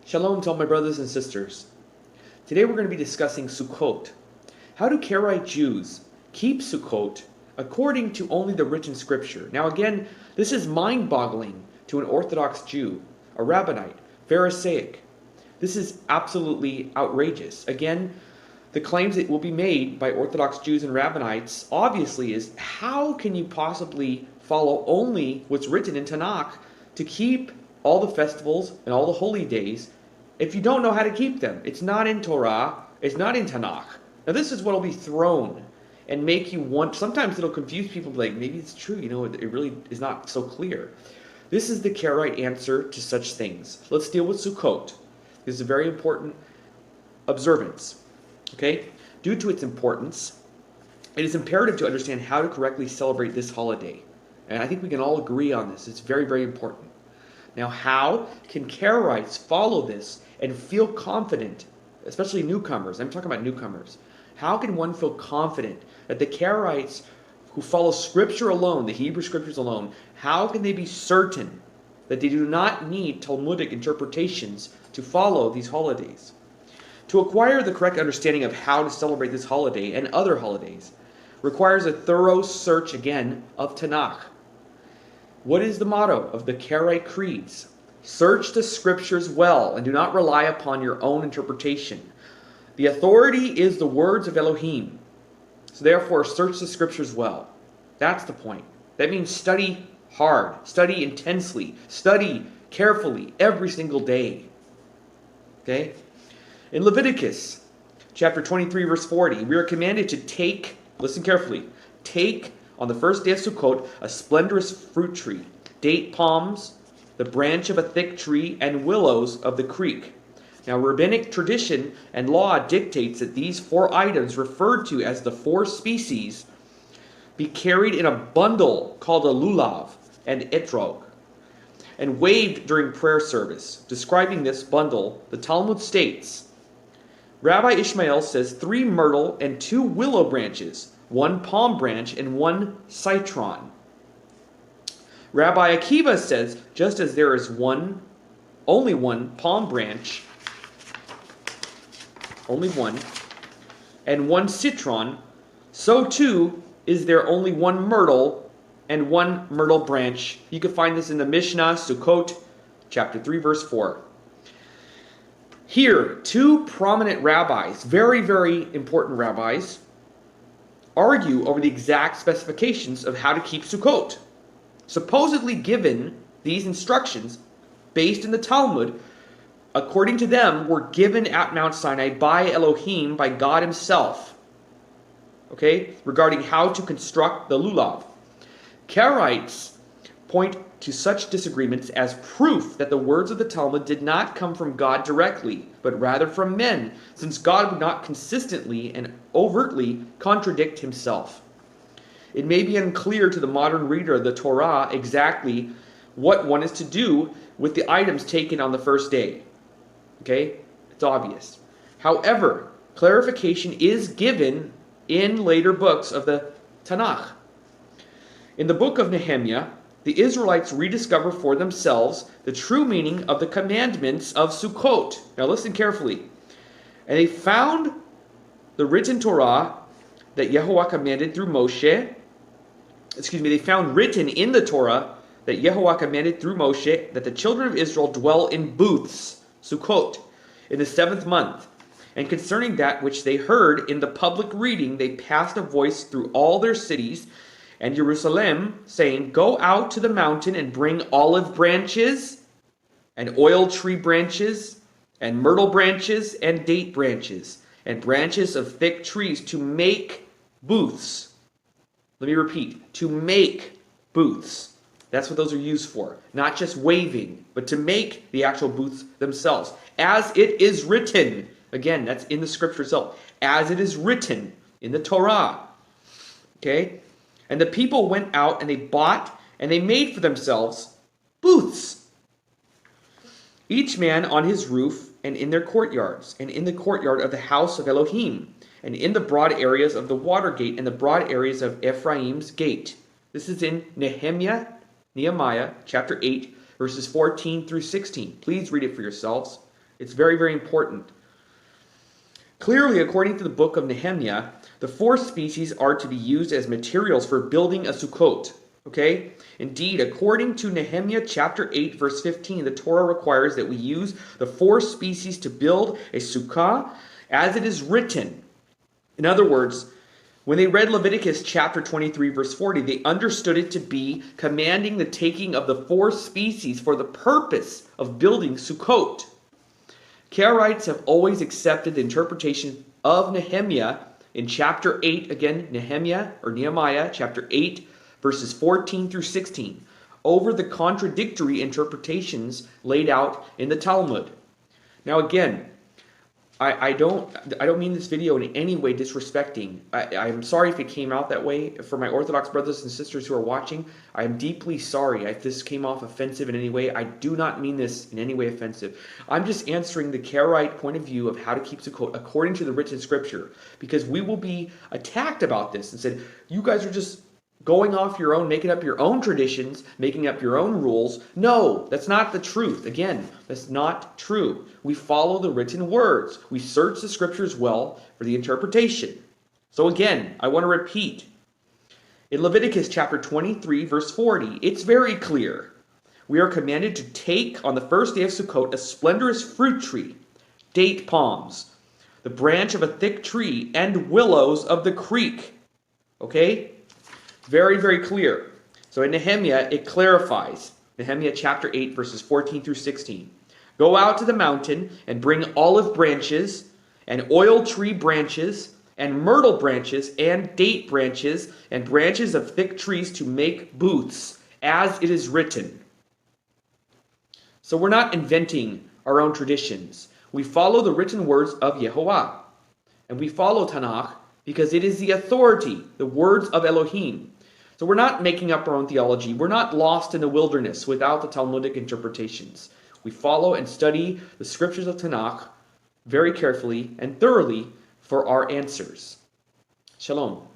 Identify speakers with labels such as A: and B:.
A: Shalom to all my brothers and sisters. Today we're going to be discussing Sukkot. How do Karaite Jews keep Sukkot according to only the written scripture? Now again, this is mind-boggling to an Orthodox Jew, a Rabbinite, Pharisaic. This is absolutely outrageous. Again, the claims that will be made by Orthodox Jews and Rabbinites obviously is, how can you possibly follow only what's written in Tanakh to keep all the festivals and all the holy days if you don't know how to keep them? It's not in Torah, it's not in Tanakh. Now this is what will be thrown and make you want, sometimes it'll confuse people, like maybe it's true, it really is not so clear. This is the Karaite answer to such things. Let's deal with Sukkot. This is a very important observance. Okay? Due to its importance, it is imperative to understand how to correctly celebrate this holiday. And I think we can all agree on this. It's very, very important. Now, how can Karaites follow this and feel confident, especially newcomers? I'm talking about newcomers. How can one feel confident that the Karaites who follow Scripture alone, the Hebrew Scriptures alone, how can they be certain that they do not need Talmudic interpretations to follow these holidays? To acquire the correct understanding of how to celebrate this holiday and other holidays requires a thorough search, again, of Tanakh. What is the motto of the Karaite creeds? Search the scriptures well and do not rely upon your own interpretation. The authority is the words of Elohim. So therefore, search the scriptures well. That's the point. That means study hard, study intensely, study carefully every single day. Okay? In Leviticus chapter 23, verse 40, we are commanded to take, listen carefully, take on the first day of Sukkot a splendorous fruit tree, date palms, the branch of a thick tree, and willows of the creek. Now, rabbinic tradition and law dictates that these four items, referred to as the four species, be carried in a bundle called a lulav and etrog, and waved during prayer service. Describing this bundle, the Talmud states, Rabbi Ishmael says 3 myrtle and 2 willow branches, 1 palm branch, and 1 citron. Rabbi Akiva says, just as there is only one palm branch, only one, and 1 citron, so too is there only 1 myrtle and 1 myrtle branch. You can find this in the Mishnah, Sukkot, chapter 3, verse 4. Here, 2 prominent rabbis, very, very important rabbis, argue over the exact specifications of how to keep Sukkot. Supposedly given these instructions, based in the Talmud, according to them, were given at Mount Sinai by Elohim, by God himself. Okay? Regarding how to construct the lulav. Karaites point to such disagreements as proof that the words of the Talmud did not come from God directly, but rather from men, since God would not consistently and overtly contradict himself. It may be unclear to the modern reader of the Torah exactly what one is to do with the items taken on the first day. Okay? It's obvious. However, clarification is given in later books of the Tanakh. In the book of Nehemiah, the Israelites rediscover for themselves the true meaning of the commandments of Sukkot. Now listen carefully. And they found the written Torah that Yehovah commanded through Moshe. They found written in the Torah that Yehovah commanded through Moshe that the children of Israel dwell in booths, Sukkot, in the 7th month. And concerning that which they heard in the public reading, they passed a voice through all their cities and Jerusalem, saying, Go out to the mountain and bring olive branches, and oil tree branches, and myrtle branches, and date branches, and branches of thick trees to make booths. Let me repeat, to make booths. That's what those are used for. Not just waving, but to make the actual booths themselves. As it is written. Again, that's in the scripture itself. As it is written in the Torah. Okay? And the people went out and they bought and they made for themselves booths. Each man on his roof and in their courtyards, and in the courtyard of the house of Elohim, and in the broad areas of the water gate and the broad areas of Ephraim's gate. This is in Nehemiah chapter 8, verses 14 through 16. Please read it for yourselves. It's very, very important. Clearly, according to the book of Nehemiah, the 4 species are to be used as materials for building a Sukkot. Okay? Indeed, according to Nehemiah chapter 8, verse 15, the Torah requires that we use the 4 species to build a sukkah as it is written. In other words, when they read Leviticus chapter 23, verse 40, they understood it to be commanding the taking of the 4 species for the purpose of building Sukkot. Karaites have always accepted the interpretation of Nehemiah in chapter 8, again, Nehemiah chapter 8, verses 14 through 16, over the contradictory interpretations laid out in the Talmud. Now again, I don't mean this video in any way disrespecting. I'm sorry if it came out that way. For my Orthodox brothers and sisters who are watching, I am deeply sorry if this came off offensive in any way. I do not mean this in any way offensive. I'm just answering the Karaite point of view of how to keep Sukkot according to the written scripture. Because we will be attacked about this and said, you guys are just going off your own, making up your own traditions, making up your own rules. No, that's not the truth. Again, that's not true. We follow the written words. We search the scriptures well for the interpretation. So again, I want to repeat. In Leviticus chapter 23, verse 40, it's very clear. We are commanded to take on the first day of Sukkot a splendorous fruit tree, date palms, the branch of a thick tree, and willows of the creek. Okay? Very, very clear. So in Nehemiah, it clarifies. Nehemiah chapter 8, verses 14 through 16. Go out to the mountain and bring olive branches and oil tree branches and myrtle branches and date branches and branches of thick trees to make booths, as it is written. So we're not inventing our own traditions. We follow the written words of Yehovah. And we follow Tanakh because it is the authority, the words of Elohim. So we're not making up our own theology. We're not lost in the wilderness without the Talmudic interpretations. We follow and study the scriptures of Tanakh very carefully and thoroughly for our answers. Shalom.